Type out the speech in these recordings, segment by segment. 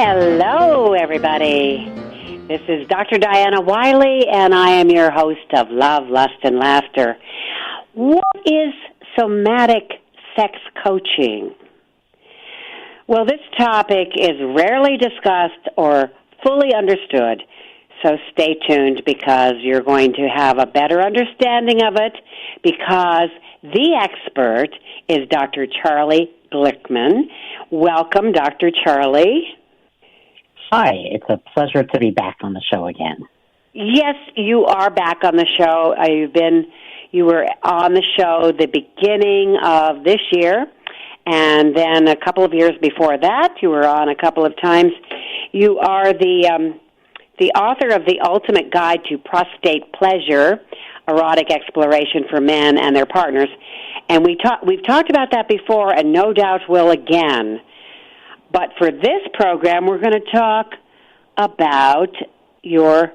Hello, everybody. This is Dr. Diana Wiley, and I am your host of Love, Lust, and Laughter. What is somatic sex coaching? Well, this topic is rarely discussed or fully understood, so stay tuned because you're going to have a better understanding of it because the expert is Dr. Charlie Glickman. Welcome, Dr. Charlie. Hi, it's a pleasure to be back on the show again. Yes, you are back on the show. You were on the show the beginning of this year, and then a couple of years before that, you were on a couple of times. You are the author of The Ultimate Guide to Prostate Pleasure, Erotic Exploration for Men and Their Partners. And we've talked about that before, and no doubt will again. But for this program, we're going to talk about your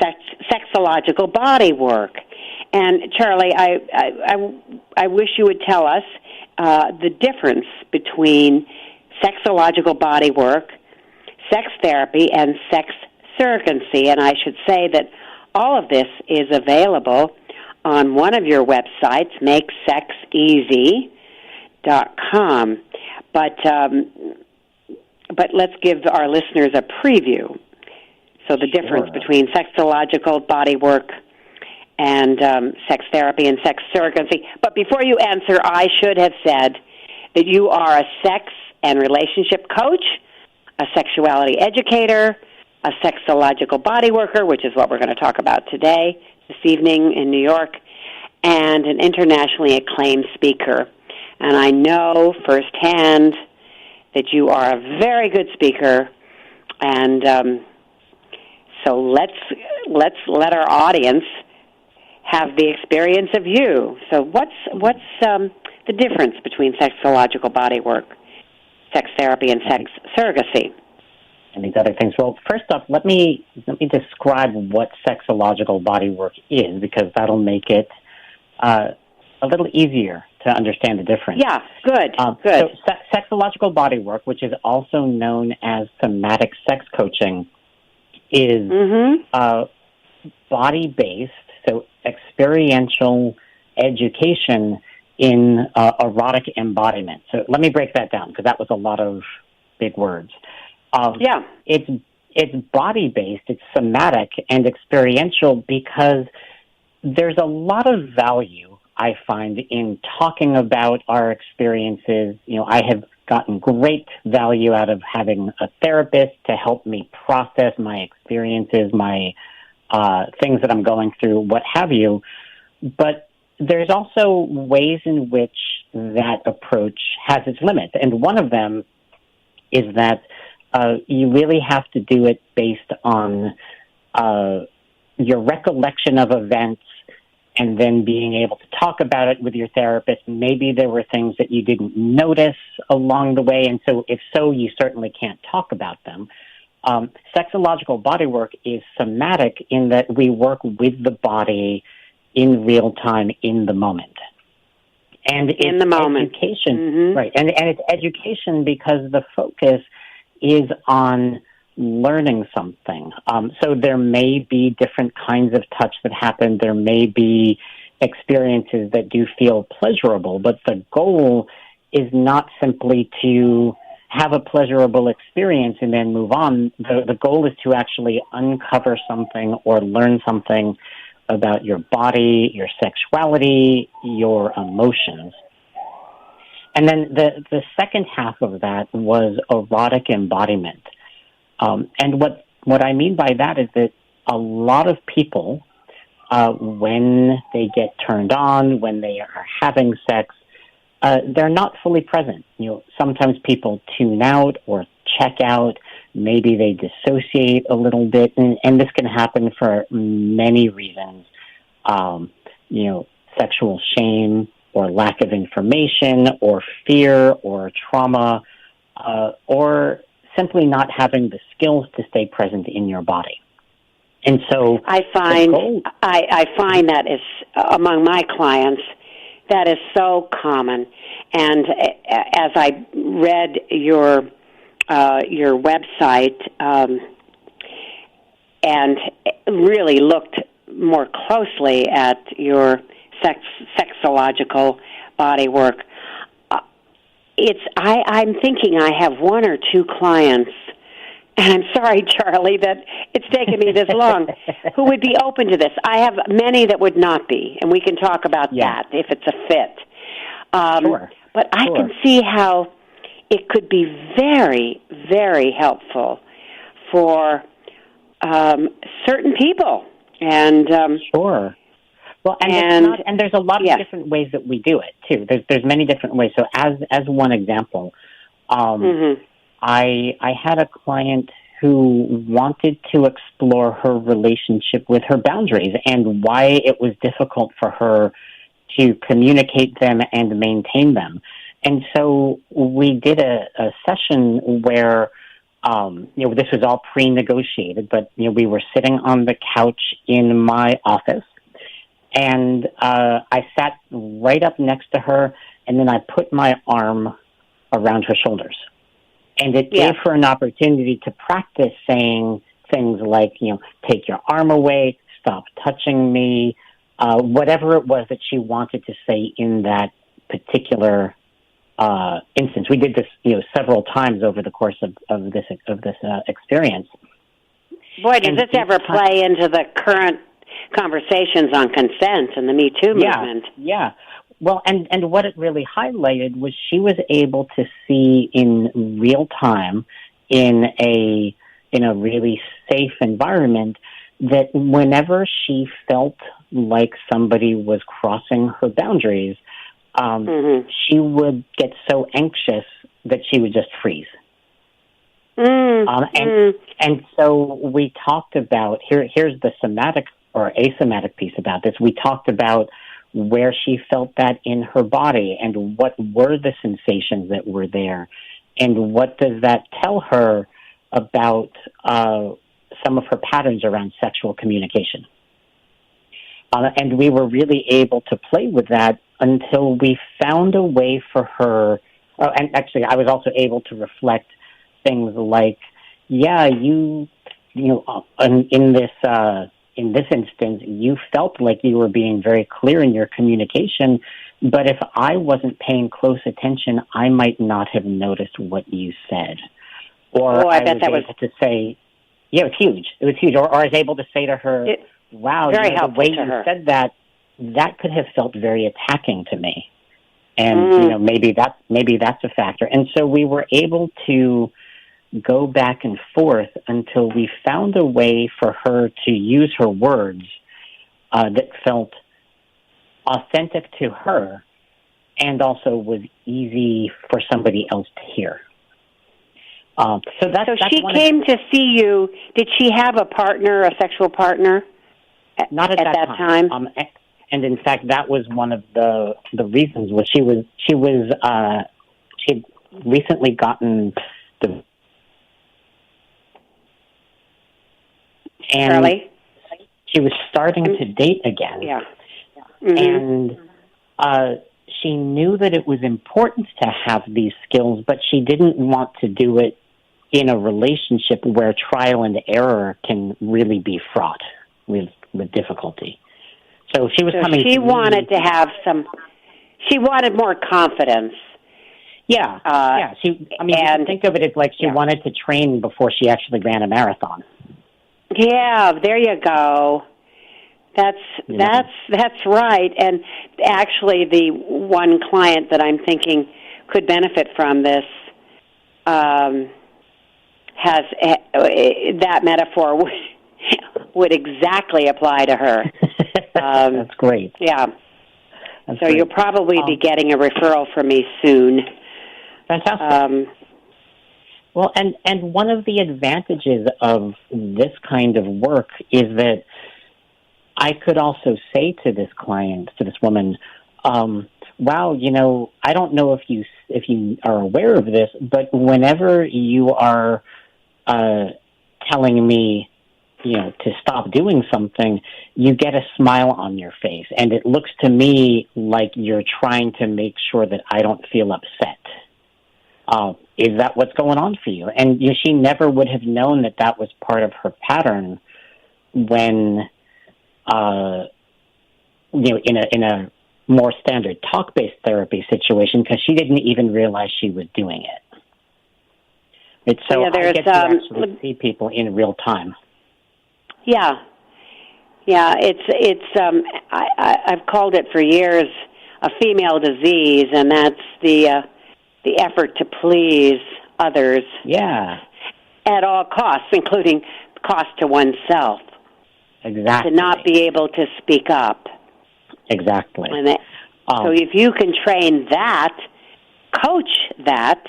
sexological body work. And Charlie, I wish you would tell us the difference between sexological body work, sex therapy, and sex surrogacy. And I should say that all of this is available on one of your websites, MakeSexEasy.com. But let's give our listeners a preview. So the difference between sexological body work and sex therapy and sex surrogacy. But before you answer, I should have said that you are a sex and relationship coach, a sexuality educator, a sexological body worker, which is what we're going to talk about today, this evening in New York, and an internationally acclaimed speaker. And I know firsthand that you are a very good speaker, and so let's let our audience have the experience of you. So what's the difference between sexological body work, sex therapy, and sex surrogacy? And these other things. Well, first off, let me describe what sexological body work is, because that'll make it a little easier to understand the difference. Yeah, good. So sexological body work, which is also known as somatic sex coaching, is body-based, so experiential education in erotic embodiment. So let me break that down, because that was a lot of big words. It's body-based, it's somatic and experiential because there's a lot of value, I find, in talking about our experiences. You know, I have gotten great value out of having a therapist to help me process my experiences, my things that I'm going through, what have you. But there's also ways in which that approach has its limits. And one of them is that you really have to do it based on your recollection of events and then being able to talk about it with your therapist. Maybe there were things that you didn't notice along the way, and so if so, you certainly can't talk about them. Sexological body work is somatic in that we work with the body in real time, in the moment. And it's education, right? And it's education because the focus is on learning something. So there may be different kinds of touch that happen. There may be experiences that do feel pleasurable, but the goal is not simply to have a pleasurable experience and then move on. The goal is to actually uncover something or learn something about your body, your sexuality, your emotions. And then the second half of that was erotic embodiment. And what I mean by that is that a lot of people, when they get turned on, when they are having sex, they're not fully present. You know, sometimes people tune out or check out. Maybe they dissociate a little bit, and this can happen for many reasons. Sexual shame, or lack of information, or fear, or trauma, or simply not having the skills to stay present in your body. And so I find that is among my clients, that is so common. And as I read your your website and really looked more closely at your sexological body work, I'm thinking I have one or two clients, and I'm sorry, Charlie, that it's taken me this long, who would be open to this. I have many that would not be, and we can talk about that if it's a fit. Sure. But I can see how it could be very, very helpful for certain people. And sure. Well, and there's a lot of different ways that we do it too. There's many different ways. So as one example, I had a client who wanted to explore her relationship with her boundaries and why it was difficult for her to communicate them and maintain them. And so we did a session where, this was all pre-negotiated, but, we were sitting on the couch in my office, and I sat right up next to her, and then I put my arm around her shoulders. And it gave her an opportunity to practice saying things like, take your arm away, stop touching me, whatever it was that she wanted to say in that particular instance. We did this, several times over the course of this experience. Boy, does this ever play into the current conversations on consent and the Me Too movement? Yeah. Well, and what it really highlighted was she was able to see in real time, in a really safe environment, that whenever she felt like somebody was crossing her boundaries, she would get so anxious that she would just freeze. And so we talked about, here's the somatic or asomatic piece about this. We talked about where she felt that in her body and what were the sensations that were there and what does that tell her about some of her patterns around sexual communication. And we were really able to play with that until we found a way for her. And actually, I was also able to reflect things like, in this instance, you felt like you were being very clear in your communication, but if I wasn't paying close attention, I might not have noticed what you said. Or I bet that was able to say, it was huge. It was huge. Or I was able to say to her, wow, the way you said that could have felt very attacking to me. And, maybe that's a factor. And so we were able to go back and forth until we found a way for her to use her words that felt authentic to her and also was easy for somebody else to hear. So she came to see you. Did she have a partner, a sexual partner? Not at that time. And in fact, that was one of the reasons was she had recently gotten the. And Charlie? she was starting to date again. Yeah. And she knew that it was important to have these skills, but she didn't want to do it in a relationship where trial and error can really be fraught with difficulty. So she was coming. She wanted to have she wanted more confidence. Yeah. You think of it as like she wanted to train before she actually ran a marathon. Yeah, there you go. That's right. And actually, the one client that I'm thinking could benefit from this has that metaphor would exactly apply to her. That's great. Yeah. So you'll probably be getting a referral from me soon. Fantastic. Well, and one of the advantages of this kind of work is that I could also say to this client, to this woman, wow, I don't know if you are aware of this, but whenever you are telling me, to stop doing something, you get a smile on your face, and it looks to me like you're trying to make sure that I don't feel upset. Is that what's going on for you? And she never would have known that that was part of her pattern when, in a more standard talk-based therapy situation, because she didn't even realize she was doing it. So I get to actually see people in real time. Yeah. I've called it for years a female disease, and that's the effort to please others. Yeah. At all costs, including cost to oneself. Exactly. To not be able to speak up. Exactly. So if you can train that, coach that,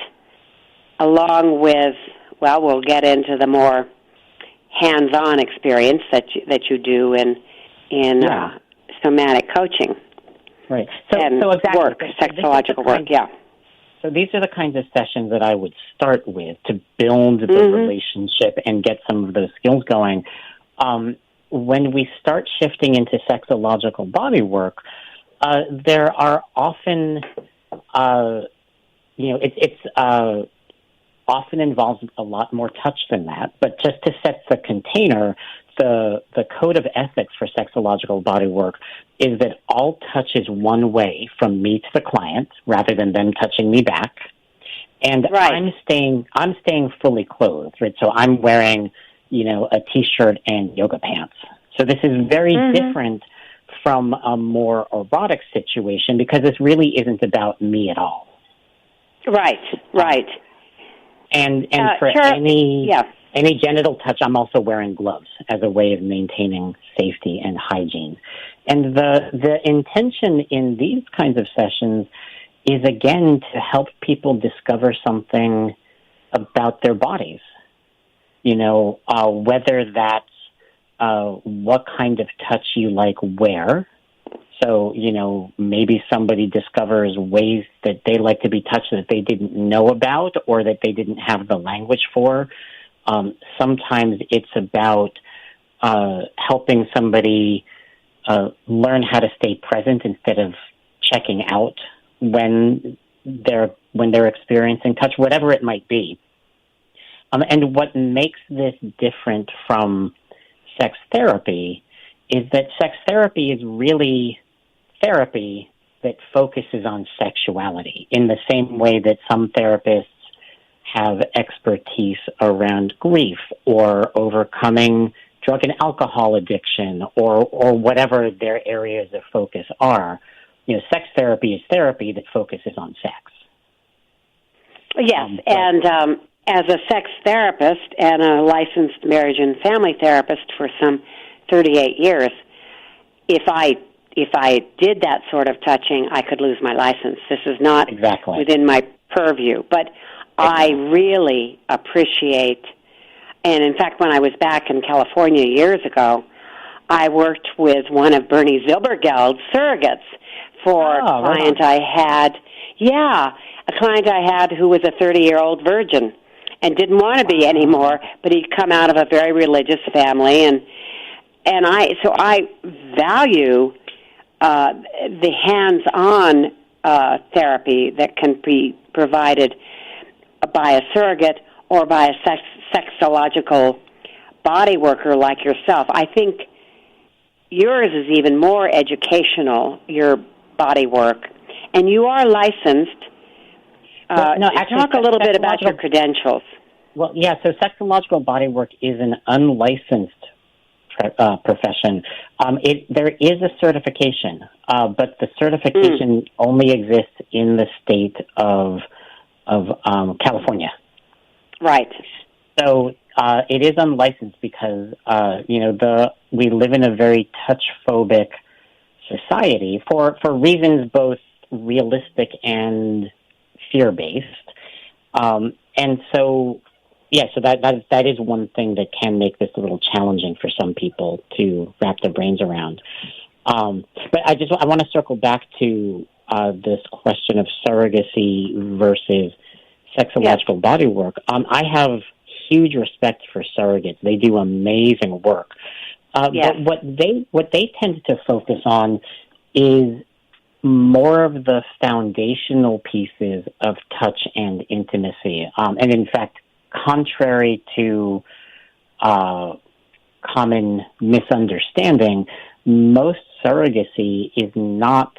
along with, we'll get into the more hands-on experience that you do in somatic coaching. Right. So exactly. Work, sexological work, So these are the kinds of sessions that I would start with to build the relationship and get some of those skills going. When we start shifting into sexological body work, there are often, it's often involves a lot more touch than that. But just to set the container, the code of ethics for sexological body work is that all touch is one way from me to the client rather than them touching me back. And I'm staying fully clothed, right? So I'm wearing, a T-shirt and yoga pants. So this is very different from a more erotic situation because this really isn't about me at all. Right. And for any genital touch, I'm also wearing gloves as a way of maintaining safety and hygiene. And the intention in these kinds of sessions is, again, to help people discover something about their bodies. Whether that's what kind of touch you like where. So, maybe somebody discovers ways that they like to be touched that they didn't know about or that they didn't have the language for. Sometimes it's about helping somebody learn how to stay present instead of checking out when they're experiencing touch, whatever it might be. And what makes this different from sex therapy is that sex therapy is really therapy that focuses on sexuality in the same way that some therapists have expertise around grief or overcoming drug and alcohol addiction or whatever their areas of focus are. Sex therapy is therapy that focuses on sex. Yes, as a sex therapist and a licensed marriage and family therapist for some 38 years, if I did that sort of touching, I could lose my license. This is not within my purview. But I really appreciate, and in fact, when I was back in California years ago, I worked with one of Bernie Zilbergeld's surrogates for a client I had. Yeah, a client I had who was a 30-year-old virgin and didn't want to be anymore, but he'd come out of a very religious family, and I value the hands-on therapy that can be provided by a surrogate or by a sexological body worker like yourself. I think yours is even more educational, your body work, and you are licensed. Talk a little bit about your credentials. Well, yeah, so sexological body work is an unlicensed profession. There is a certification, but the certification only exists in the state of California. Right. So it is unlicensed because we live in a very touch-phobic society for reasons both realistic and fear-based, and so. Yeah, so that is one thing that can make this a little challenging for some people to wrap their brains around. But I want to circle back to this question of surrogacy versus sexological body work. I have huge respect for surrogates. They do amazing work. But what they tend to focus on is more of the foundational pieces of touch and intimacy. And in fact, contrary to common misunderstanding, most surrogacy is not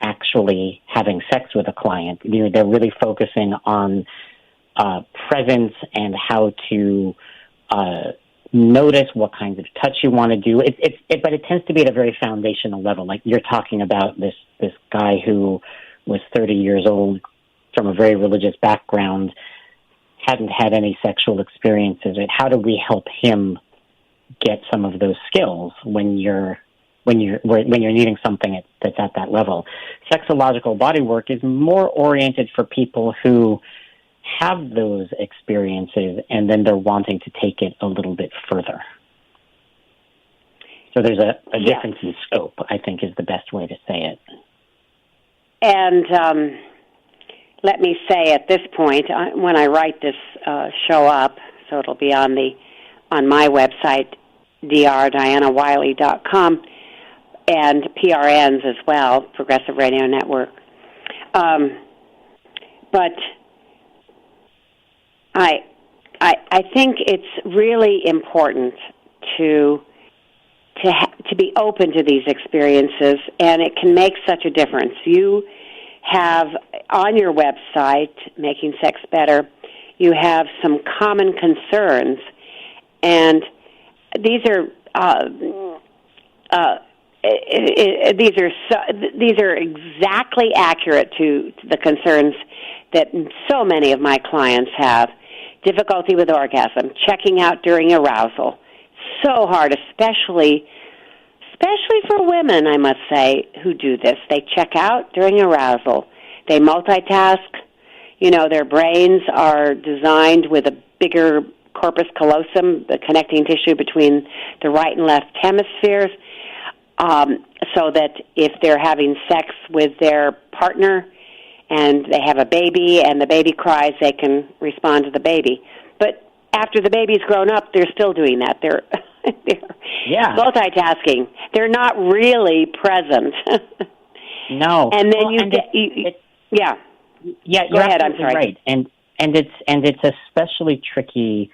actually having sex with a client. You know, they're really focusing on presence and how to notice what kinds of touch you want to do. But it tends to be at a very foundational level. Like you're talking about this guy who was 30 years old from a very religious background, hadn't had any sexual experiences. How do we help him get some of those skills when you're needing something that's at that level? Sexological bodywork is more oriented for people who have those experiences and then they're wanting to take it a little bit further. So there's a difference in scope, I think, is the best way to say it. And let me say at this point, when I write this show up, so it'll be on my website, drdianawiley.com, and PRN's as well, Progressive Radio Network. But I think it's really important to be open to these experiences, and it can make such a difference. You have on your website, Making Sex Better, you have some common concerns, and these are exactly accurate to the concerns that so many of my clients have. Difficulty with orgasm, checking out during arousal. So hard, especially for women, I must say, who do this. They check out during arousal. They multitask. You know, their brains are designed with a bigger corpus callosum, the connecting tissue between the right and left hemispheres, so that if they're having sex with their partner and they have a baby and the baby cries, they can respond to the baby. But after the baby's grown up, they're still doing that. They're multitasking. They're not really present. No. And then Go ahead. I'm sorry. Right. And it's especially tricky.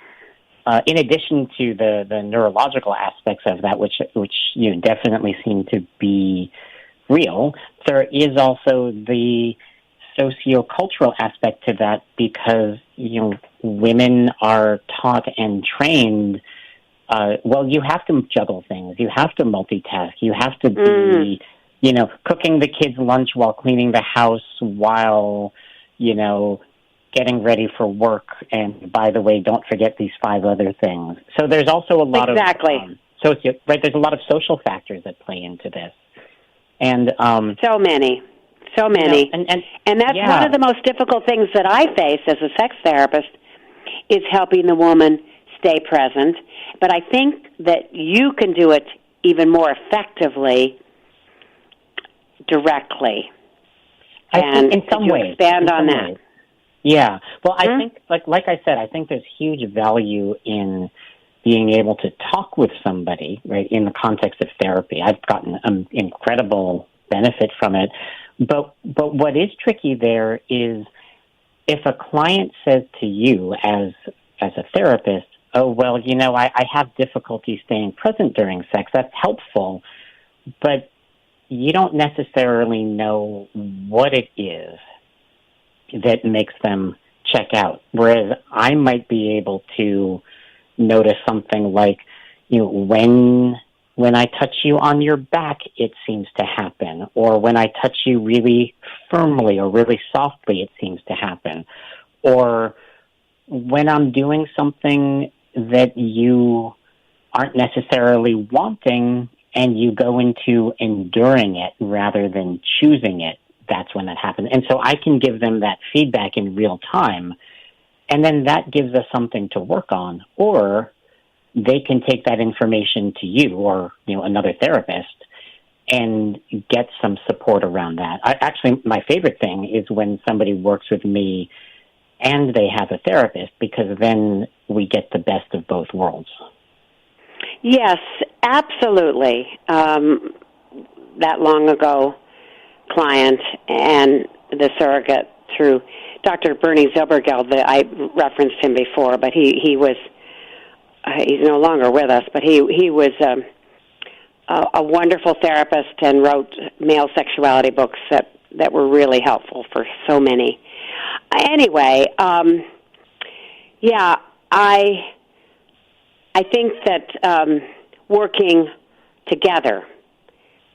In addition to the neurological aspects of that, which you definitely seem to be real, there is also the sociocultural aspect to that, because women are taught and trained. You have to juggle things. You have to multitask. You have to be, cooking the kids' lunch while cleaning the house, while getting ready for work. And by the way, don't forget these 5 other things. So there's also a lot of there's a lot of social factors that play into this, and so many. And that's one of the most difficult things that I face as a sex therapist, is helping the woman stay present. But I think that you can do it even more effectively directly. I think in some ways. Expand on that. Ways. Yeah. Well, I think, like I said, I think there's huge value in being able to talk with somebody, right, in the context of therapy. I've gotten an incredible benefit from it. But what is tricky there is if a client says to you as a therapist, oh, well, I have difficulty staying present during sex. That's helpful, but you don't necessarily know what it is that makes them check out. Whereas I might be able to notice something like, when I touch you on your back, it seems to happen. Or when I touch you really firmly or really softly, it seems to happen. Or when I'm doing something that you aren't necessarily wanting and you go into enduring it rather than choosing it, that's when that happens. And so I can give them that feedback in real time, and then that gives us something to work on. Or they can take that information to you or another therapist and get some support around that. Actually, my favorite thing is when somebody works with me and they have a therapist, because then we get the best of both worlds. Yes, absolutely. That long ago, client and the surrogate through Dr. Bernie Zilbergeld. I referenced him before, but he was he's no longer with us. But he was a wonderful therapist and wrote male sexuality books that were really helpful for so many. Anyway, yeah, I think that working together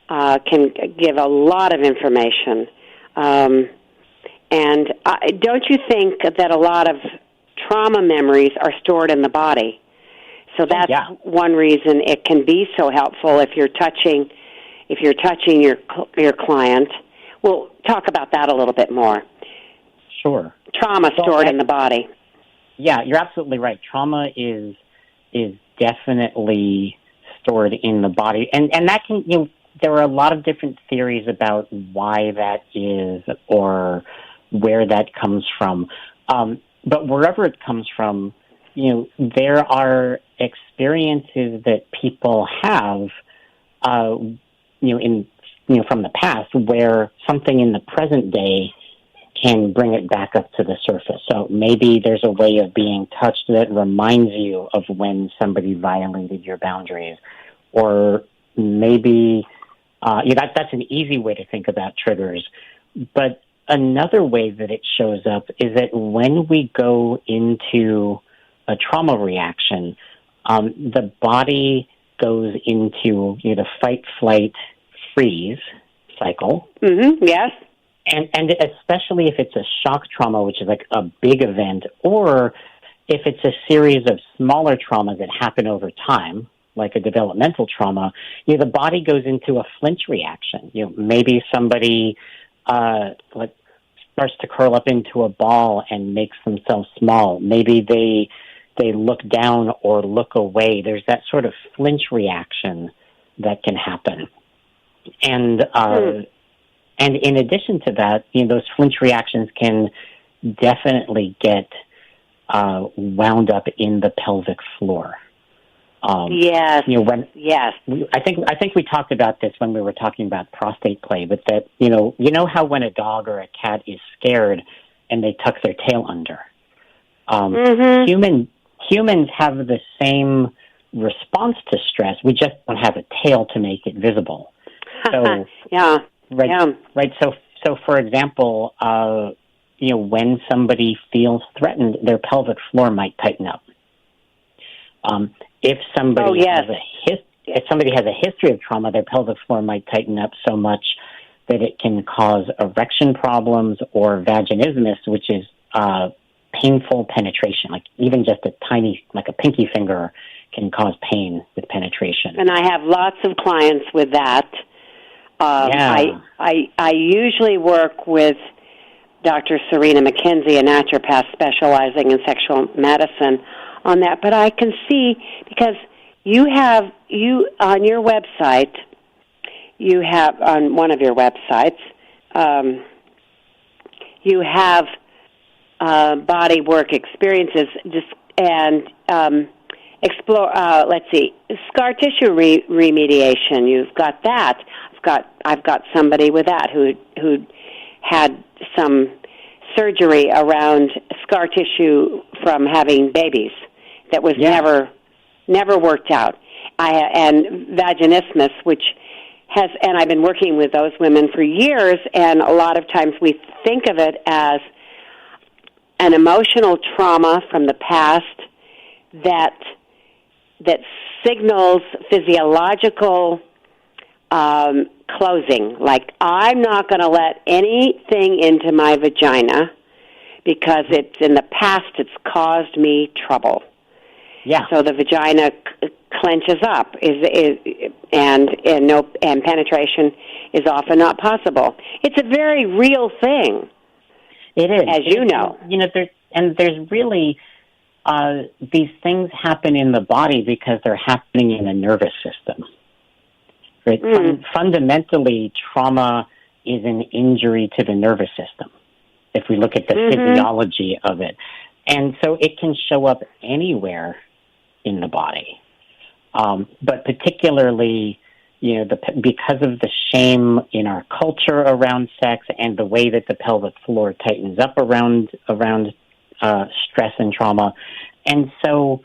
can give a lot of information. And don't you think that a lot of trauma memories are stored in the body? So that's one reason it can be so helpful if you're touching your client. We'll talk about that a little bit more. Sure. Trauma stored in the body. Yeah, you're absolutely right. Trauma is definitely stored in the body, and that can, there are a lot of different theories about why that is or where that comes from. But wherever it comes from, there are experiences that people have, from the past where something in the present day can bring it back up to the surface. So maybe there's a way of being touched that reminds you of when somebody violated your boundaries, or maybe that's an easy way to think about triggers. But another way that it shows up is that when we go into a trauma reaction, the body goes into the fight, flight, freeze cycle. Mm-hmm. Yes. And especially if it's a shock trauma, which is like a big event, or if it's a series of smaller traumas that happen over time, like a developmental trauma, the body goes into a flinch reaction. Maybe somebody starts to curl up into a ball and makes themselves small. Maybe they look down or look away. There's that sort of flinch reaction that can happen. And in addition to that, those flinch reactions can definitely get wound up in the pelvic floor. Yes. Yes. I think we talked about this when we were talking about prostate play, but that how when a dog or a cat is scared and they tuck their tail under. Humans have the same response to stress. We just don't have a tail to make it visible. So yeah. Right. So for example, when somebody feels threatened, their pelvic floor might tighten up. If somebody if somebody has a history of trauma, their pelvic floor might tighten up so much that it can cause erection problems or vaginismus, which is painful penetration. Like even just a tiny, like a pinky finger, can cause pain with penetration. And I have lots of clients with that. I usually work with Dr. Serena McKenzie, a naturopath specializing in sexual medicine, on that. But I can see, because you on your website, you have on one of your websites, you have body work experiences and explore. Let's see, scar tissue remediation. You've got that. I've got somebody with that who had some surgery around scar tissue from having babies that was never worked out. And vaginismus, which has, and I've been working with those women for years, and a lot of times we think of it as an emotional trauma from the past that signals physiological closing. Like, I'm not going to let anything into my vagina because it's in the past it's caused me trouble. Yeah. So the vagina clenches up, and penetration is often not possible. It's a very real thing. It is, as you know. There's really these things happen in the body because they're happening in the nervous system. Right? Fundamentally, trauma is an injury to the nervous system, if we look at the physiology of it. And so it can show up anywhere in the body. But particularly, because of the shame in our culture around sex and the way that the pelvic floor tightens up around stress and trauma. And so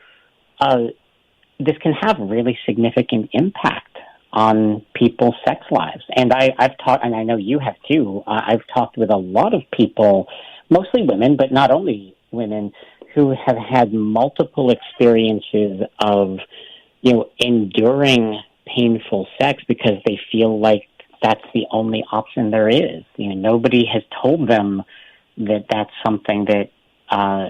this can have really significant impact on people's sex lives. And I've talked, and I know you have too, I've talked with a lot of people, mostly women, but not only women, who have had multiple experiences of, enduring painful sex because they feel like that's the only option there is. Nobody has told them that that's something that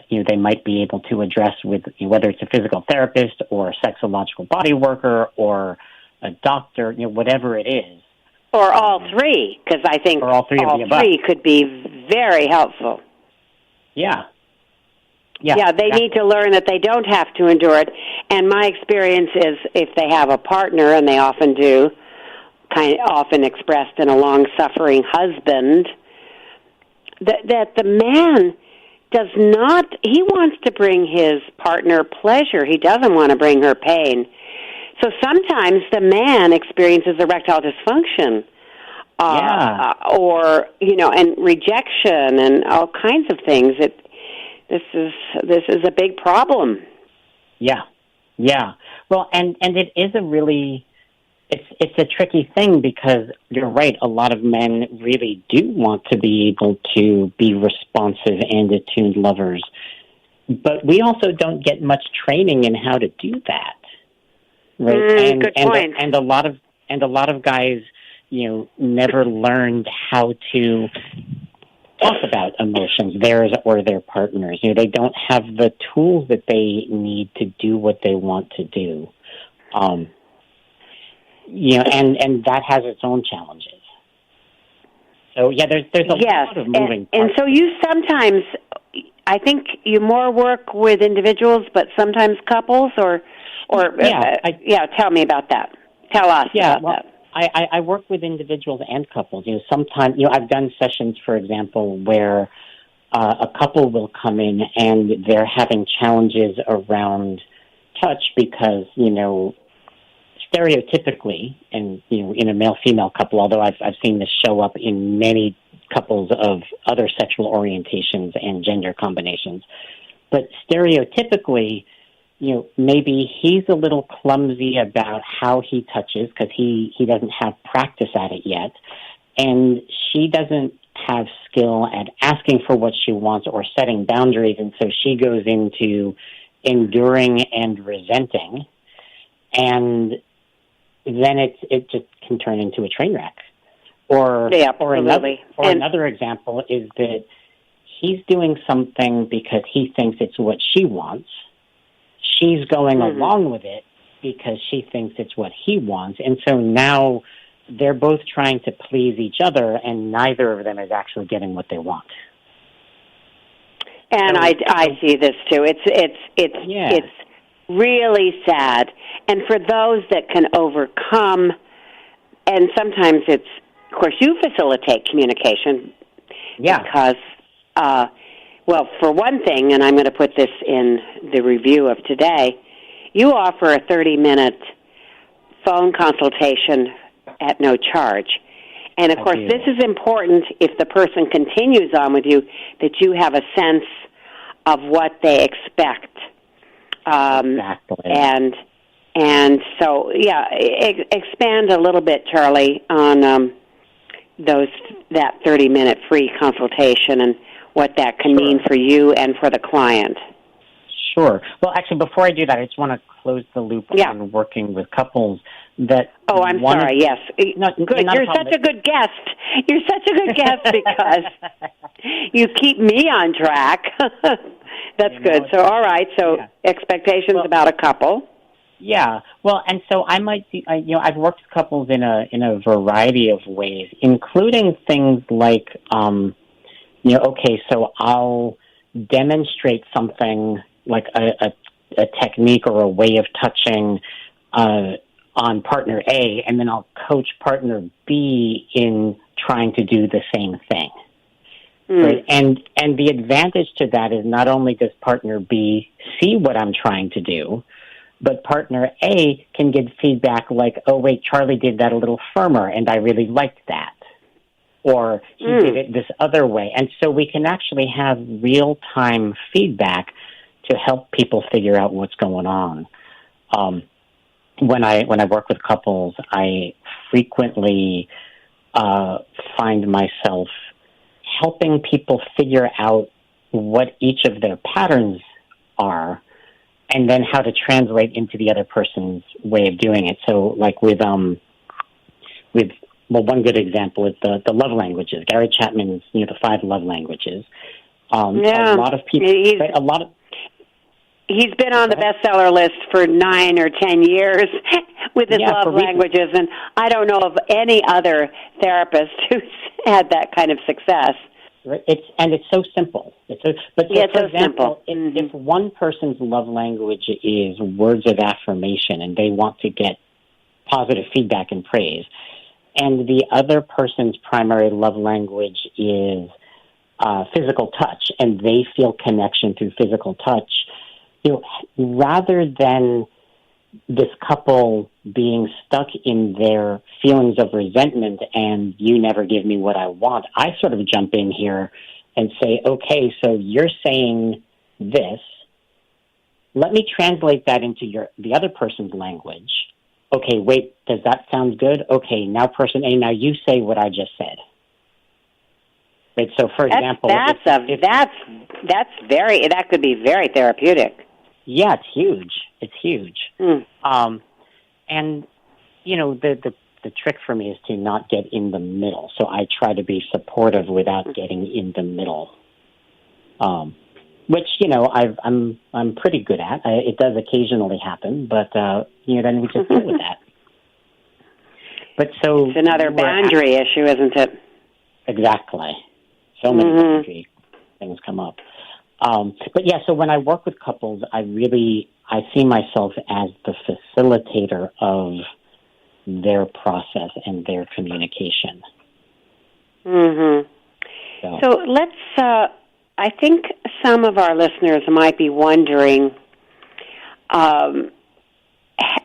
they might be able to address with, whether it's a physical therapist or a sexological body worker or a doctor, whatever it is. Or all three, because I think all three could be very helpful. Yeah. Yeah, they need to learn that they don't have to endure it. And my experience is if they have a partner, and they often do, often expressed in a long-suffering husband, that the man does not, he wants to bring his partner pleasure. He doesn't want to bring her pain. So sometimes the man experiences erectile dysfunction. Or, and rejection and all kinds of things. This is a big problem. Yeah. Well, and it is it's a tricky thing because you're right. A lot of men really do want to be able to be responsive and attuned lovers, but we also don't get much training in how to do that. Right. Good point. And a lot of guys, never learned how to talk about emotions, theirs or their partners. They don't have the tools that they need to do what they want to do. And that has its own challenges. So there's a lot of moving parts. And so you sometimes, I think you more work with individuals, but sometimes couples, tell me about that. Tell us about that. I work with individuals and couples. Sometimes, I've done sessions, for example, where a couple will come in and they're having challenges around touch because, stereotypically, and, in a male-female couple, although I've seen this show up in many couples of other sexual orientations and gender combinations, but stereotypically, maybe he's a little clumsy about how he touches because he doesn't have practice at it yet. And she doesn't have skill at asking for what she wants or setting boundaries. And so she goes into enduring and resenting. And then it just can turn into a train wreck. Or another example is that he's doing something because he thinks it's what she wants. She's going along with it because she thinks it's what he wants. And so now they're both trying to please each other, and neither of them is actually getting what they want. And I see this too. It's really sad. And for those that can overcome, and sometimes it's, of course, you facilitate communication. Yeah. Because, well, for one thing, and I'm going to put this in the review of today, you offer a 30-minute phone consultation at no charge. And, of course, this is important if the person continues on with you, that you have a sense of what they expect. Exactly. And so, expand a little bit, Charlie, on that 30-minute free consultation and what that can mean for you and for the client. Sure. Well, actually, before I do that, I just want to close the loop on working with couples. I'm sorry, yes. Good. You're such a good guest. You're such a good guest because you keep me on track. That's good. So, all right, expectations about a couple. Yeah. Well, and so I might see, I've worked with couples in a variety of ways, including things like, so I'll demonstrate something like a technique or a way of touching on partner A, and then I'll coach partner B in trying to do the same thing. Right? And the advantage to that is not only does partner B see what I'm trying to do, But partner A can give feedback like, oh, wait, Charlie did that a little firmer, and I really liked that. Or he did it this other way. And so we can actually have real-time feedback to help people figure out what's going on. When I work with couples, I frequently find myself helping people figure out what each of their patterns are, and then how to translate into the other person's way of doing it. So, like with one good example is the love languages. Gary Chapman's, the 5 love languages. A lot of people, he's been on the bestseller list for 9 or 10 years with his love languages, and I don't know of any other therapist who's had that kind of success. It's so simple. For example, simple. If one person's love language is words of affirmation and they want to get positive feedback and praise, and the other person's primary love language is physical touch, and they feel connection through physical touch, rather than this couple being stuck in their feelings of resentment and you never give me what I want, I sort of jump in here and say, okay, so you're saying this. Let me translate that into the other person's language. Okay, wait, does that sound good? Okay, now person A, now you say what I just said. Right, so for example... that could be very therapeutic. Yeah, it's huge. It's huge. And, the trick for me is to not get in the middle. So I try to be supportive without getting in the middle, which, I'm pretty good at. It does occasionally happen, but, then we just deal with that. But so... It's another boundary issue, isn't it? Exactly. So many boundary things come up. So when I work with couples, I see myself as the facilitator of their process and their communication. So let's, I think some of our listeners might be wondering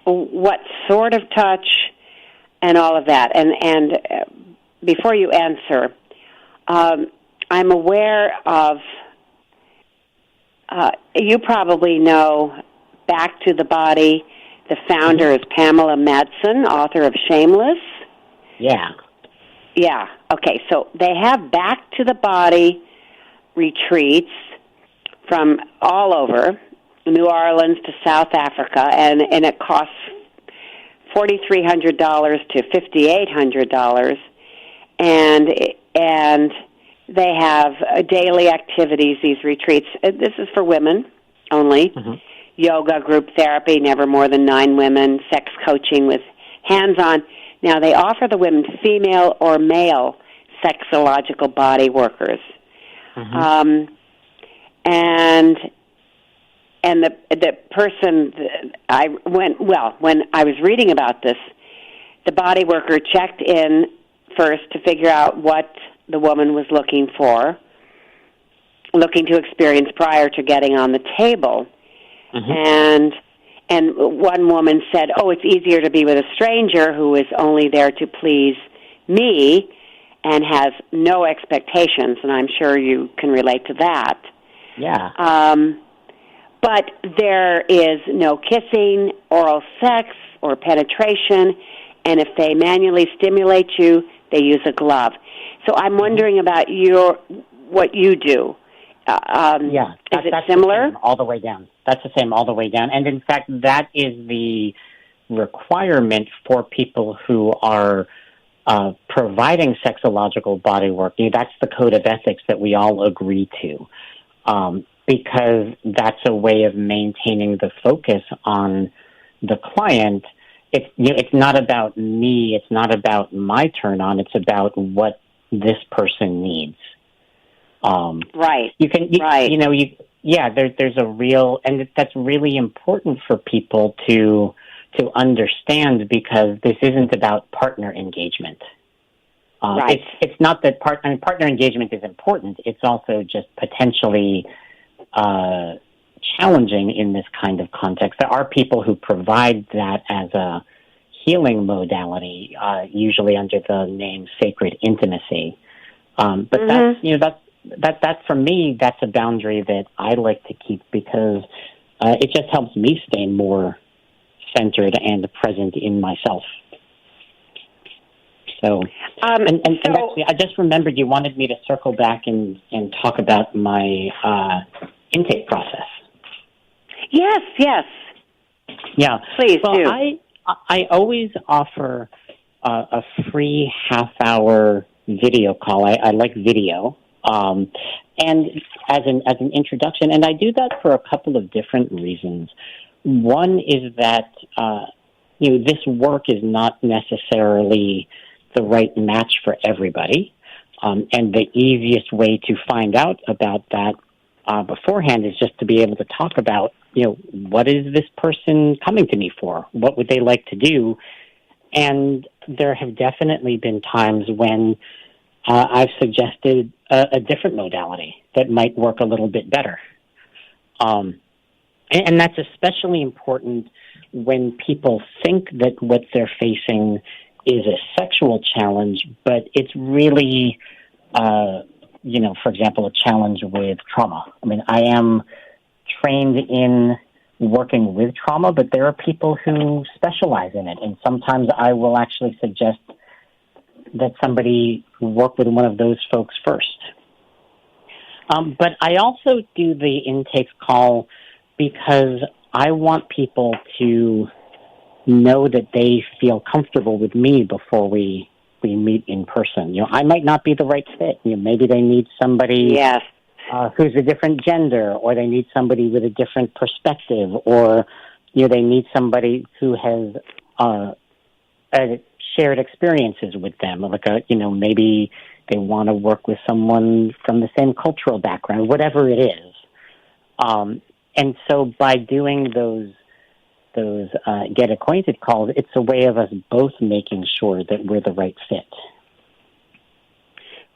what sort of touch and all of that. And before you answer, I'm aware of, you probably know Back to the Body. The founder is Pamela Madsen, author of Shameless. Yeah. Yeah. Okay, so they have Back to the Body retreats from all over, New Orleans to South Africa, and it costs $4,300 to $5,800, and they have daily activities, these retreats. This is for women only. Yoga, group therapy, never more than 9 women, sex coaching with hands-on. Now, they offer the women female or male sexological body workers. And the person, when I was reading about this, the body worker checked in first to figure out what the woman was looking to experience prior to getting on the table. And one woman said, oh, it's easier to be with a stranger who is only there to please me and has no expectations, and I'm sure you can relate to that. Yeah. But there is no kissing, oral sex, or penetration, and if they manually stimulate you, they use a glove. So I'm wondering about what you do. Is it similar? All the way down. That's the same all the way down. And in fact, that is the requirement for people who are providing sexological body work. That's the code of ethics that we all agree to, because that's a way of maintaining the focus on the client. It's not about me. It's not about my turn on. It's about what this person needs. Right. There's a real, and that's really important for people to understand, because this isn't about partner engagement. Right. It's not that partner engagement is important. It's also just potentially challenging in this kind of context. There are people who provide that as a healing modality, usually under the name sacred intimacy. But that's for me, that's a boundary that I like to keep because it just helps me stay more centered and present in myself. So, and actually, I just remembered you wanted me to circle back and talk about my intake process. Yes. Yeah. Please well, do. I always offer a free half-hour video call. I like video, and as an introduction, and I do that for a couple of different reasons. One is that this work is not necessarily the right match for everybody, and the easiest way to find out about that beforehand is just to be able to talk about, what is this person coming to me for? What would they like to do? And there have definitely been times when I've suggested a different modality that might work a little bit better. And that's especially important when people think that what they're facing is a sexual challenge, but it's really, for example, a challenge with trauma. I mean, I am trained in working with trauma, but there are people who specialize in it. And sometimes I will actually suggest that somebody work with one of those folks first. But I also do the intake call because I want people to know that they feel comfortable with me before we meet in person. I might not be the right fit. Maybe they need somebody who's a different gender, or they need somebody with a different perspective, or they need somebody who has shared experiences with them. Like maybe they want to work with someone from the same cultural background, whatever it is. And so by doing those get acquainted calls, it's a way of us both making sure that we're the right fit.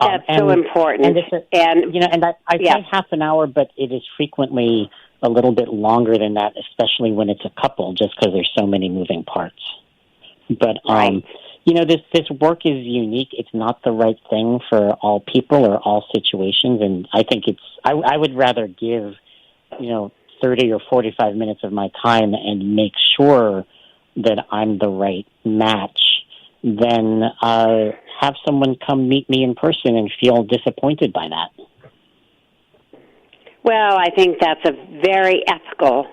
That's so important. And I say half an hour, but it is frequently a little bit longer than that, especially when it's a couple, just because there's so many moving parts. But this work is unique. It's not the right thing for all people or all situations, and I think I would rather give 30 or 45 minutes of my time and make sure that I'm the right match than have someone come meet me in person and feel disappointed by that. Well, I think that's a very ethical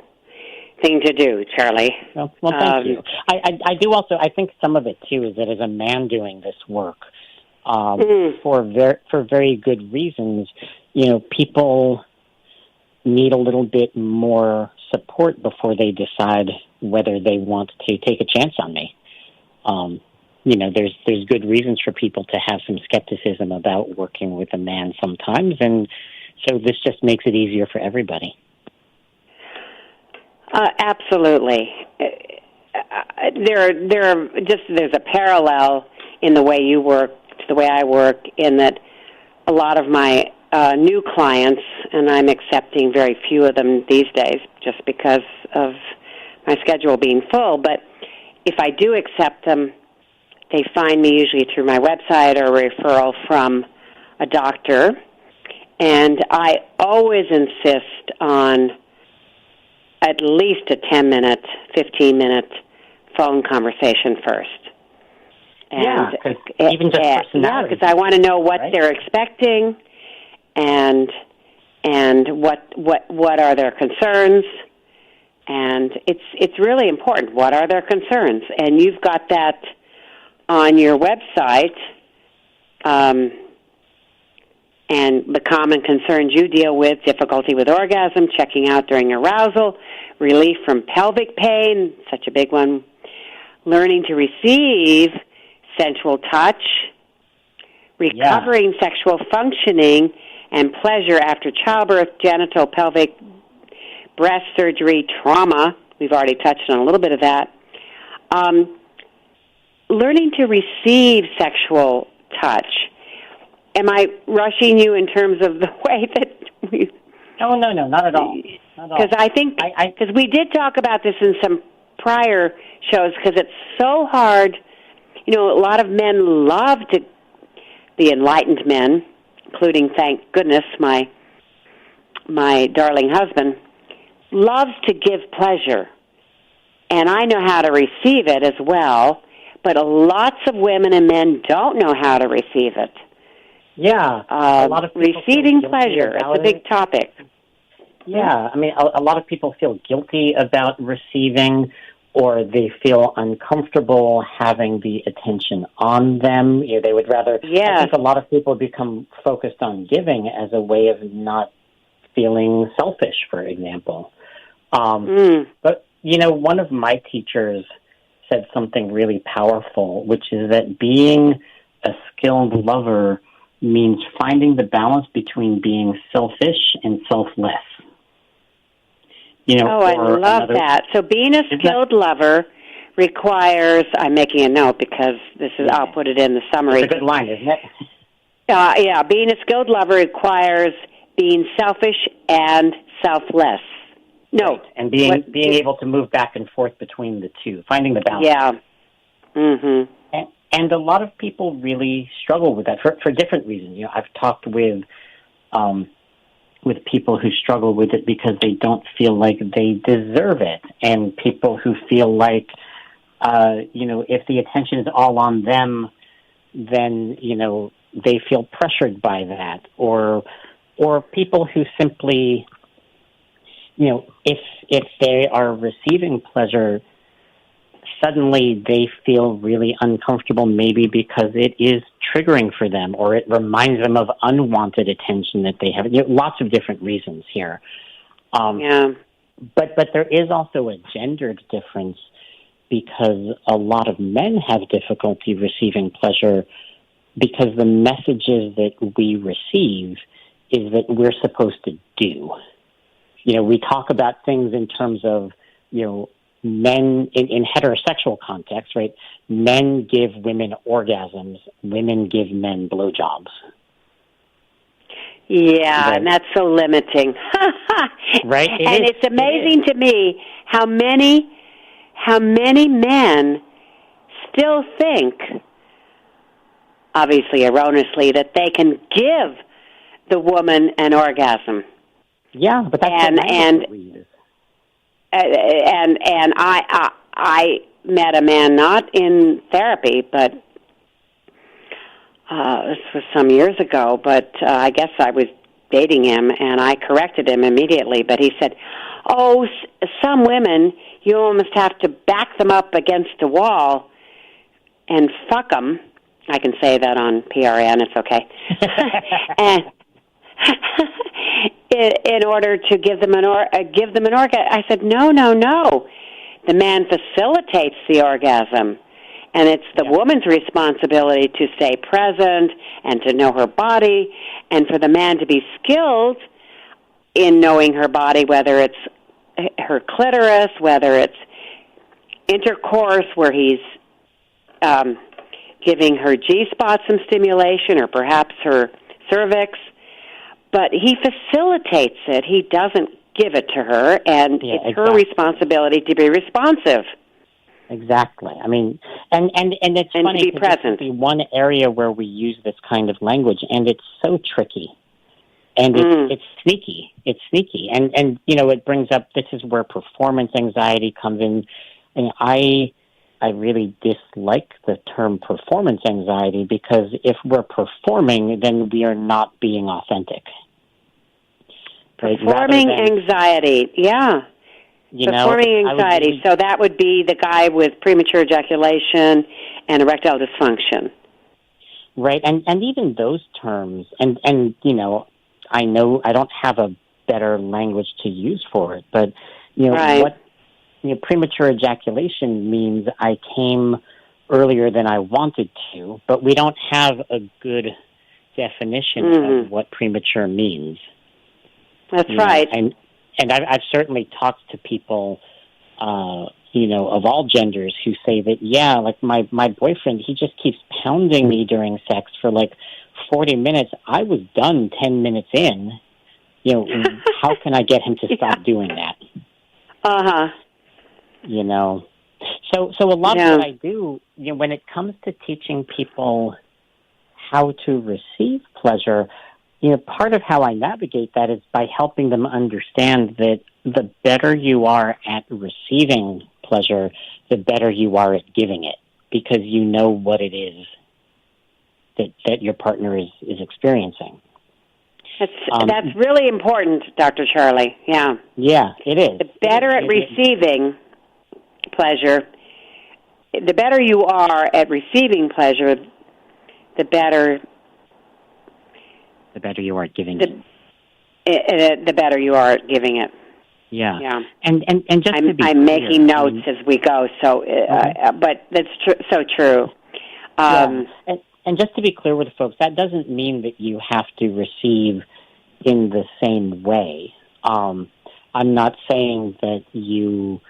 thing to do, Charlie. Well, thank you. I do also, I think some of it, too, is that as a man doing this work, for very good reasons, people need a little bit more support before they decide whether they want to take a chance on me. There's good reasons for people to have some skepticism about working with a man sometimes, and so this just makes it easier for everybody. Absolutely. There's a parallel in the way you work to the way I work, in that a lot of my new clients, and I'm accepting very few of them these days just because of my schedule being full, but if I do accept them, they find me usually through my website or a referral from a doctor, and I always insist on at least a 10-minute, 15-minute phone conversation first. And even just personality. Because I want to know what they're expecting, and what are their concerns, and it's really important. What are their concerns? And you've got that on your website, and the common concerns you deal with: difficulty with orgasm, checking out during arousal, relief from pelvic pain, such a big one, learning to receive sensual touch, recovering sexual functioning and pleasure after childbirth, genital, pelvic, breast surgery, trauma. We've already touched on a little bit of that. Learning to receive sexual touch. Am I rushing you in terms of the way that Oh, no, not at all. Because I think, because we did talk about this in some prior shows, because it's so hard. You know, a lot of men love to, the enlightened men, including, thank goodness, my darling husband, loves to give pleasure. And I know how to receive it as well, but lots of women and men don't know how to receive it. Yeah, a lot of people receiving pleasure. It's a big topic. Yeah, I mean, a lot of people feel guilty about receiving, or they feel uncomfortable having the attention on them. You know, they would rather. Yeah. I think a lot of people become focused on giving as a way of not feeling selfish, for example. But you know, one of my teachers said something really powerful, which is that being a skilled lover means finding the balance between being selfish and selfless. You know, I love that. So being a skilled lover requires, I'm making a note because this is, I'll put it in the summary. It's a good line, isn't it? Yeah, being a skilled lover requires being selfish and selfless. No. Right. And being able to move back and forth between the two, finding the balance. Yeah. Mm-hmm. And a lot of people really struggle with that for different reasons. You know, I've talked with people who struggle with it because they don't feel like they deserve it, and people who feel like, you know, if the attention is all on them, then, you know, they feel pressured by that, or people who simply, you know, if they are receiving pleasure, suddenly they feel really uncomfortable, maybe because it is triggering for them, or it reminds them of unwanted attention that they have. You know, lots of different reasons here. But there is also a gendered difference, because a lot of men have difficulty receiving pleasure because the messages that we receive is that we're supposed to do. You know, we talk about things in terms of, you know, men in heterosexual context, right? Men give women orgasms, women give men blowjobs. Yeah, and that's so limiting. Right? It's amazing to me how many men still think, obviously erroneously, that they can give the woman an orgasm. Yeah, but that's and I met a man, not in therapy, but this was some years ago, but I guess I was dating him, and I corrected him immediately, but he said, oh, some women, you almost have to back them up against a wall and fuck them. I can say that on PRN, it's okay. And in order to give them an orgasm. I said, no. The man facilitates the orgasm, and it's the woman's responsibility to stay present and to know her body, and for the man to be skilled in knowing her body, whether it's her clitoris, whether it's intercourse where he's giving her G-spot some stimulation, or perhaps her cervix. But he facilitates it. He doesn't give it to her, and it's her responsibility to be responsive. Exactly. I mean, and it's funny, to be present. It's the one area where we use this kind of language, and it's so tricky, and it's sneaky. It's sneaky, and you know, it brings up, this is where performance anxiety comes in, and I really dislike the term performance anxiety, because if we're performing, then we are not being authentic. Performing anxiety, yeah. Performing anxiety. So that would be the guy with premature ejaculation and erectile dysfunction. Right, and even those terms, and you know I don't have a better language to use for it, but you know what. You know, premature ejaculation means I came earlier than I wanted to, but we don't have a good definition of what premature means. That's right. And I've certainly talked to people, you know, of all genders, who say that, yeah, like my boyfriend, he just keeps pounding me during sex for like 40 minutes. I was done 10 minutes in, you know, how can I get him to stop doing that? Uh-huh. You know, so a lot of what I do, you know, when it comes to teaching people how to receive pleasure, you know, part of how I navigate that is by helping them understand that the better you are at receiving pleasure, the better you are at giving it, because you know what it is that your partner is experiencing. That's really important, Dr. Charlie. Yeah. Yeah, it is. The better at receiving pleasure, the better you are at receiving pleasure, the better you are at giving it. The better you are at giving it. Yeah. Yeah. And just to be I'm clear, making notes as we go, so but that's so true. And just to be clear with folks, that doesn't mean that you have to receive in the same way. I'm not saying that you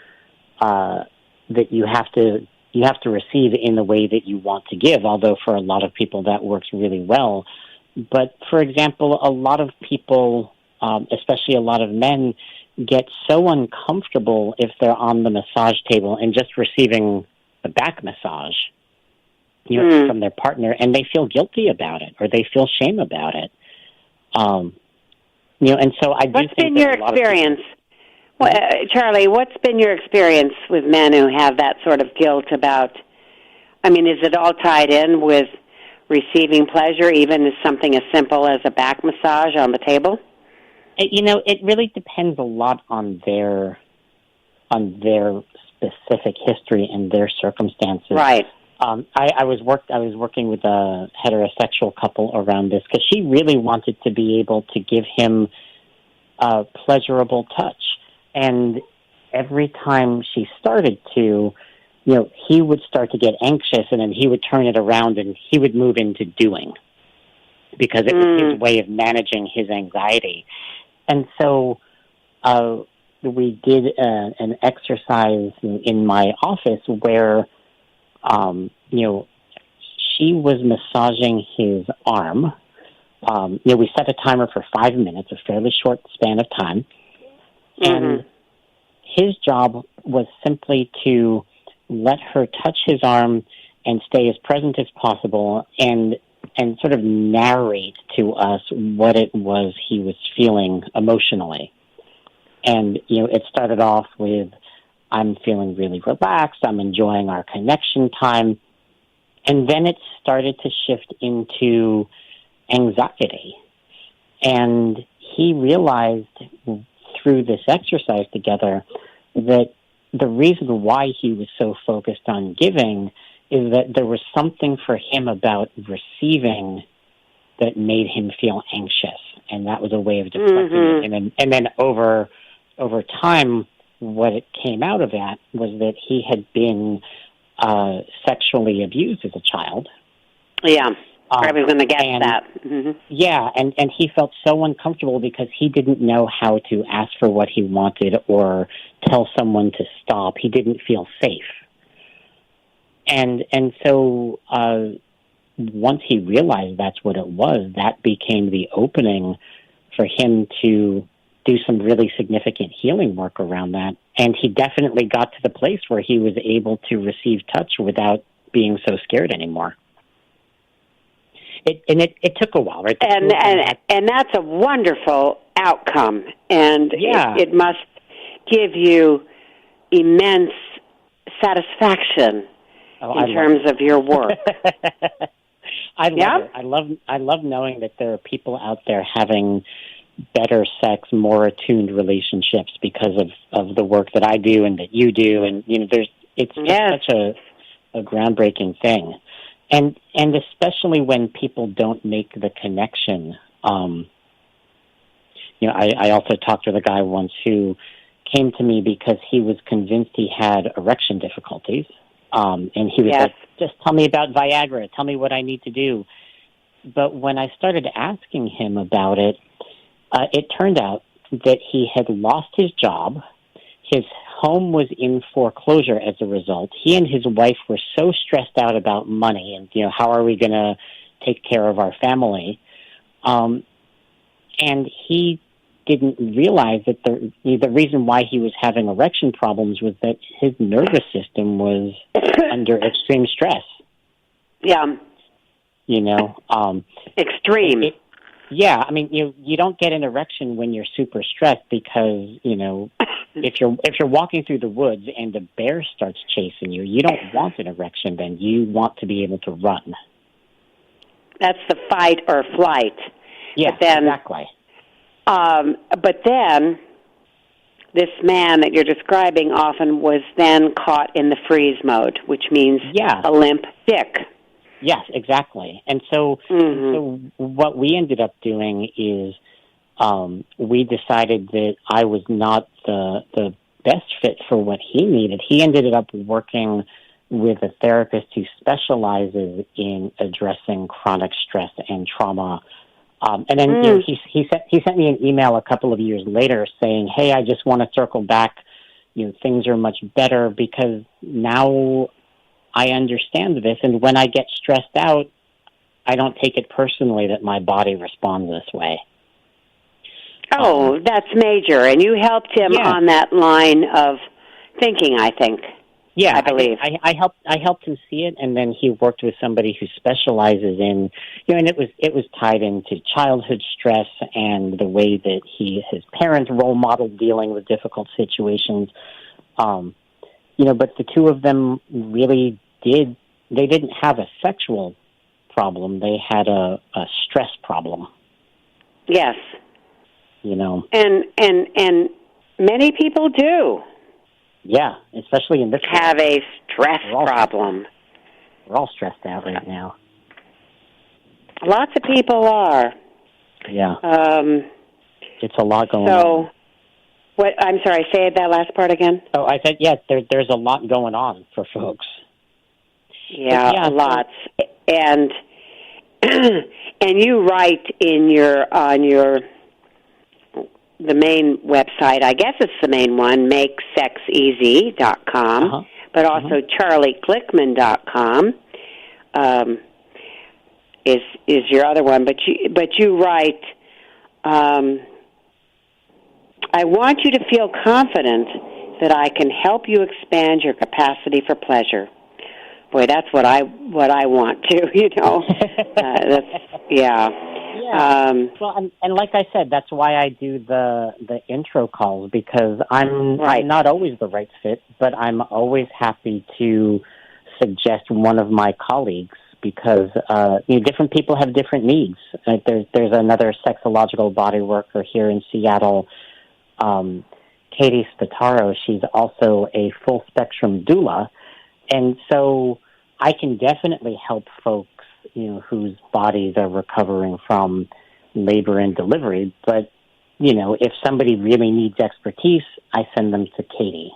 have to receive in the way that you want to give, although for a lot of people that works really well. But, for example, a lot of people, especially a lot of men, get so uncomfortable if they're on the massage table and just receiving a back massage, you know, from their partner, and they feel guilty about it or they feel shame about it. You know, and so I do think. What's been your experience, Charlie? What's been your experience with men who have that sort of guilt about? I mean, is it all tied in with receiving pleasure, even as something as simple as a back massage on the table? You know, it really depends a lot on their specific history and their circumstances. Right. I was working with a heterosexual couple around this because she really wanted to be able to give him a pleasurable touch, and every time she started to, you know, he would start to get anxious, and then he would turn it around and he would move into doing, because it was his way of managing his anxiety. And so we did an exercise in my office where, you know, she was massaging his arm. You know, we set a timer for 5 minutes, a fairly short span of time. And his job was simply to let her touch his arm and stay as present as possible and sort of narrate to us what it was he was feeling emotionally. And, you know, it started off with, I'm feeling really relaxed, I'm enjoying our connection time. And then it started to shift into anxiety. And he realized through this exercise together that the reason why he was so focused on giving is that there was something for him about receiving that made him feel anxious, and that was a way of deflecting it. And then over time, what it came out of that was that he had been sexually abused as a child. Yeah, I was going to guess that. Yeah, and he felt so uncomfortable because he didn't know how to ask for what he wanted or tell someone to stop. He didn't feel safe. And so once he realized that's what it was, that became the opening for him to do some really significant healing work around that. And he definitely got to the place where he was able to receive touch without being so scared anymore. It took a while, right? And that's a wonderful outcome. And it must give you immense satisfaction in terms of your work. I love it. I love knowing that there are people out there having better sex, more attuned relationships because of the work that I do and that you do. And, you know, it's such a groundbreaking thing. And especially when people don't make the connection. You know, I also talked with a guy once who came to me because he was convinced he had erection difficulties. And he was like, just tell me about Viagra. Tell me what I need to do. But when I started asking him about it, it turned out that he had lost his job. His home was in foreclosure as a result. He and his wife were so stressed out about money and, you know, how are we going to take care of our family? And he didn't realize that the reason why he was having erection problems was that his nervous system was under extreme stress. Yeah. You know, extreme. Yeah, I mean, you don't get an erection when you're super stressed because, you know, if you're walking through the woods and the bear starts chasing you, you don't want an erection then. You want to be able to run. That's the fight or flight. Yeah, exactly. But then this man that you're describing often was then caught in the freeze mode, which means a limp dick. Yes, exactly. And so what we ended up doing is we decided that I was not the best fit for what he needed. He ended up working with a therapist who specializes in addressing chronic stress and trauma. And then you know, he sent me an email a couple of years later saying, "Hey, I just want to circle back. You know, things are much better because now I understand this, and when I get stressed out, I don't take it personally that my body responds this way." Oh, that's major, and you helped him on that line of thinking, I think. Yeah, I believe I helped him see it, and then he worked with somebody who specializes in, you know, and it was tied into childhood stress and the way that his parents role modeled dealing with difficult situations. You know, but the two of them really they didn't have a sexual problem. They had a stress problem. Yes. You know. And many people do. Yeah, especially in this have a stress problem. We're all stressed out right now. Lots of people are. Yeah. It's a lot going on. So, what? I'm sorry. Say that last part again. Oh, I said there's a lot going on for folks. Yeah, lots. And and you write in the main website, I guess it's the main one, makesexeasy.com, but also charlieklickman.com is your other one. But you write, I want you to feel confident that I can help you expand your capacity for pleasure. Boy, that's what I want to, you know. Yeah. Well, and like I said, that's why I do the intro calls, because I'm not always the right fit, but I'm always happy to suggest one of my colleagues because you know, different people have different needs. There's another sexological body worker here in Seattle, Katie Spataro. She's also a full spectrum doula. And so I can definitely help folks, you know, whose bodies are recovering from labor and delivery. But, you know, if somebody really needs expertise, I send them to Katie.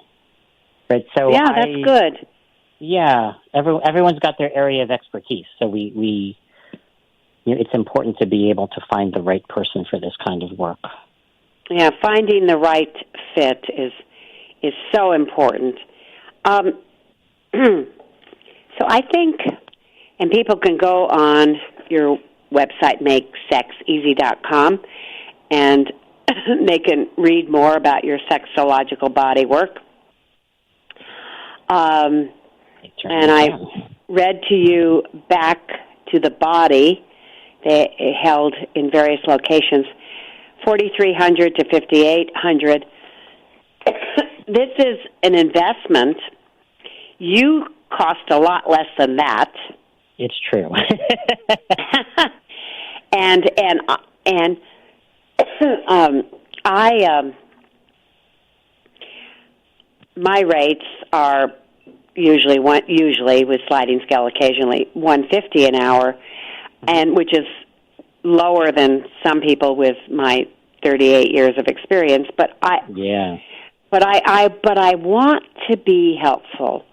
Right? So yeah, that's good. Yeah, everyone's got their area of expertise. So we you know, it's important to be able to find the right person for this kind of work. Yeah, finding the right fit is so important. So I think, and people can go on your website, makesexeasy.com, and they can read more about your sexological body work. And I read to you Back to the Body. They held in various locations, 4,300 to 5,800. This is an investment. You cost a lot less than that. It's true. and my rates are usually with sliding scale occasionally $150 an hour, and which is lower than some people with my 38 years of experience. But I want to be helpful.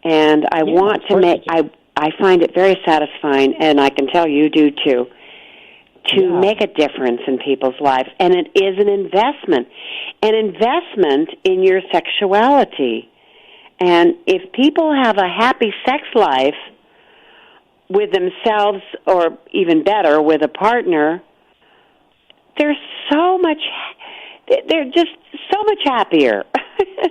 And I want to make, I find it very satisfying, and I can tell you do too, to make a difference in people's lives. And it is an investment in your sexuality. And if people have a happy sex life with themselves, or even better, with a partner, there's so much they're just so much happier.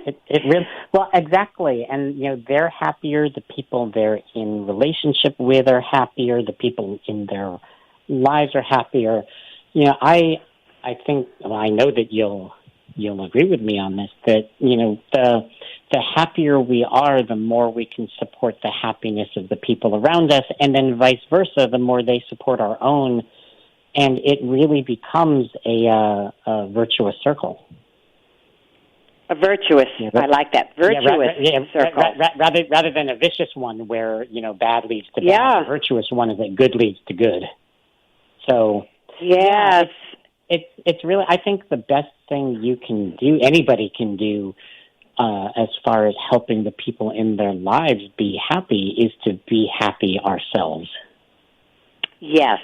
It really, well, exactly. And, they're happier. The people they're in relationship with are happier. The people in their lives are happier. I think, well, I know that you'll agree with me on this, that, the happier we are, the more we can support the happiness of the people around us, and then vice versa, the more they support our own. And it really becomes a virtuous circle. A virtuous, I like that, virtuous circle. Rather than a vicious one where, bad leads to bad. The virtuous one is that good leads to good. So, yes. It's really, I think the best thing you can do, anybody can do, as far as helping the people in their lives be happy, is to be happy ourselves. Yes.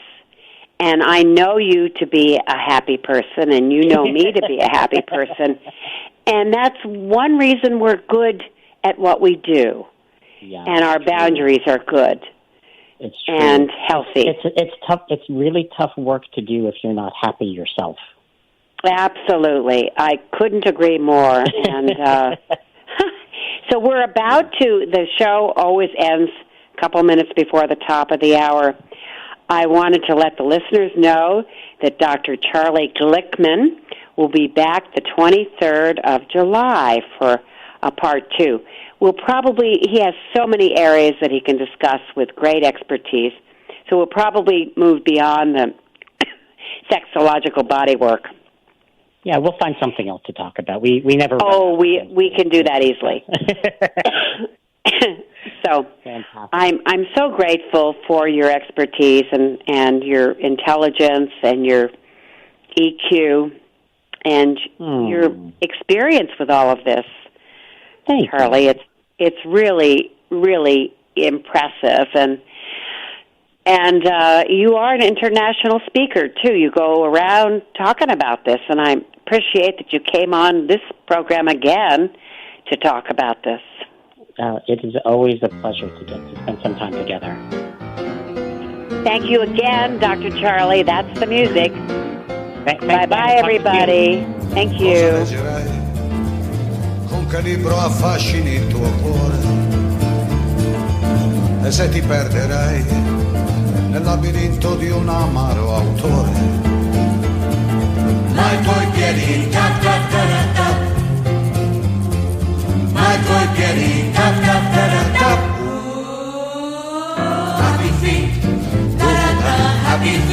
And I know you to be a happy person, and you know me to be a happy person. And that's one reason we're good at what we do. Yeah, and our boundaries are good. It's true. And healthy. It's tough. It's really tough work to do if you're not happy yourself. Absolutely. I couldn't agree more. And so we're the show always ends a couple minutes before the top of the hour. I wanted to let the listeners know that Dr. Charlie Glickman will be back the 23rd of July for a part 2. He has so many areas that he can discuss with great expertise, so we'll probably move beyond the sexological body work. Yeah, we'll find something else to talk about. We never. Oh, we can do that easily. So fantastic. I'm so grateful for your expertise and your intelligence and your EQ and your experience with all of this. Thank Charlie. you. It's really, really impressive, and you are an international speaker too. You go around talking about this, and I appreciate that you came on this program again to talk about this. It is always a pleasure to get to spend some time together. Thank you again, Dr. Charlie. That's the music. Bye-bye, everybody. Thank you. Con che libro affascini il tuo cuore e se ti perderai nel labirinto di un amaro autore, ma i tuoi piedi tap tap tap tap, ma i tuoi piedi tap tap tap tap, happy feet, happy feet.